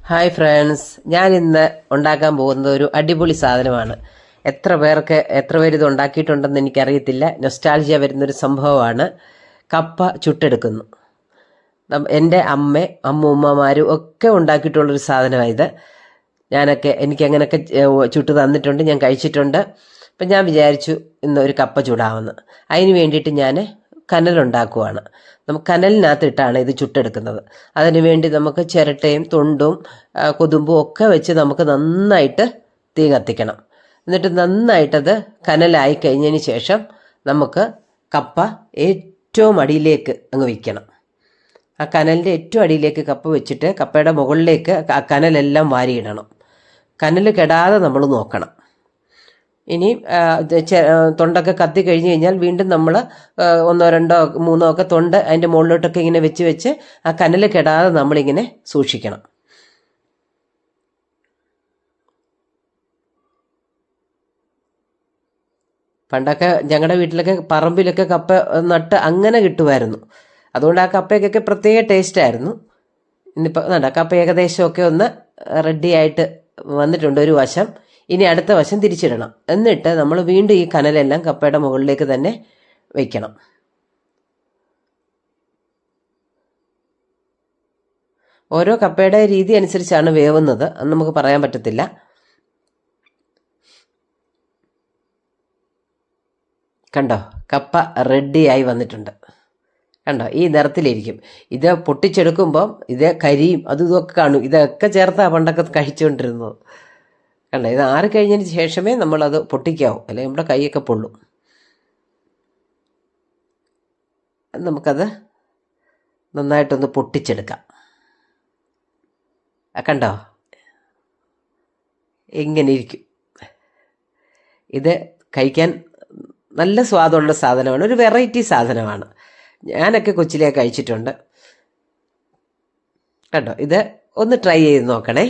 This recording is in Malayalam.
ഹായ് ഫ്രണ്ട്സ്, ഞാൻ ഇന്ന് ഉണ്ടാക്കാൻ പോകുന്നത് ഒരു അടിപൊളി സാധനമാണ്. എത്ര പേര് ഇത് ഉണ്ടാക്കിയിട്ടുണ്ടെന്ന് എനിക്കറിയത്തില്ല. നൊസ്റ്റാൾജിയ വരുന്നൊരു സംഭവമാണ്. കപ്പ ചുട്ടെടുക്കുന്നു. എൻ്റെ അമ്മൂമ്മമാരും ഒക്കെ ഉണ്ടാക്കിയിട്ടുള്ളൊരു സാധനമാണ് ഇത്. എനിക്കങ്ങനെയൊക്കെ ചുട്ട് തന്നിട്ടുണ്ട്, ഞാൻ കഴിച്ചിട്ടുണ്ട്. അപ്പം ഞാൻ വിചാരിച്ചു ഇന്ന് ഒരു കപ്പ ചൂടാമെന്ന്. അതിന് വേണ്ടിയിട്ട് ഞാൻ കനലുണ്ടാക്കുവാണ്. നമുക്ക് കനലിനകത്തിട്ടാണ് ഇത് ചുട്ടെടുക്കുന്നത്. അതിന് വേണ്ടി നമുക്ക് ചിരട്ടയും തൊണ്ടും കൊതുമ്പും ഒക്കെ വെച്ച് നമുക്ക് നന്നായിട്ട് തീ കത്തിക്കണം. എന്നിട്ട് നന്നായിട്ടത് കനലായി കഴിഞ്ഞതിന് ശേഷം നമുക്ക് കപ്പ ഏറ്റവും അടിയിലേക്ക് അങ്ങ് വയ്ക്കണം. ആ കനലിൻ്റെ ഏറ്റവും അടിയിലേക്ക് കപ്പ വെച്ചിട്ട് കപ്പയുടെ മുകളിലേക്ക് ആ കനലെല്ലാം വാരിയിടണം. കനൽ കെടാതെ നമ്മൾ നോക്കണം. ഇനി തൊണ്ടൊക്കെ കത്തി കഴിഞ്ഞ് കഴിഞ്ഞാൽ വീണ്ടും നമ്മൾ 1 2 3 ഒക്കെ തൊണ്ട് അതിൻ്റെ മുകളിലോട്ടൊക്കെ ഇങ്ങനെ വെച്ച് ആ കനൽ കെടാതെ നമ്മളിങ്ങനെ സൂക്ഷിക്കണം. പണ്ടൊക്കെ ഞങ്ങളുടെ വീട്ടിലൊക്കെ പറമ്പിലൊക്കെ കപ്പ നട്ട് അങ്ങനെ കിട്ടുമായിരുന്നു. അതുകൊണ്ട് ആ കപ്പയ്ക്കൊക്കെ പ്രത്യേക ടേസ്റ്റായിരുന്നു. ഇന്നിപ്പോൾ കപ്പ ഏകദേശമൊക്കെ ഒന്ന് റെഡിയായിട്ട് വന്നിട്ടുണ്ട് ഒരു വശം. ഇനി അടുത്ത വശം തിരിച്ചിടണം. എന്നിട്ട് നമ്മൾ വീണ്ടും ഈ കനലെല്ലാം കപ്പയുടെ മുകളിലേക്ക് തന്നെ വയ്ക്കണം. ഓരോ കപ്പയുടെ രീതി അനുസരിച്ചാണ് വേവുന്നത്, അത് നമുക്ക് പറയാൻ പറ്റത്തില്ല. കണ്ടോ, കപ്പ റെഡിയായി വന്നിട്ടുണ്ട്. കണ്ടോ, ഈ നിറത്തിലിരിക്കും. ഇത് പൊട്ടിച്ചെടുക്കുമ്പം ഇത് കരിയും അതും ഇതൊക്കെ കാണും. ഇതൊക്കെ ചേർത്താണ് പണ്ടൊക്കെ കഴിച്ചുകൊണ്ടിരുന്നത്. കണ്ടോ, ഇത് ആറിക്കഴിഞ്ഞതിന് ശേഷമേ നമ്മളത് പൊട്ടിക്കാവൂ, അല്ലെങ്കിൽ നമ്മുടെ കൈയൊക്കെ പൊള്ളും. നമുക്കത് നന്നായിട്ടൊന്ന് പൊട്ടിച്ചെടുക്കാം. കണ്ടോ, ഇങ്ങനെ ഇരിക്കും. ഇത് കഴിക്കാൻ നല്ല സ്വാദുള്ള സാധനമാണ്, ഒരു വെറൈറ്റി സാധനമാണ്. ഞാനൊക്കെ കൊച്ചിലെ കഴിച്ചിട്ടുണ്ട്. കണ്ടോ, ഇത് ഒന്ന് ട്രൈ ചെയ്ത് നോക്കണേ.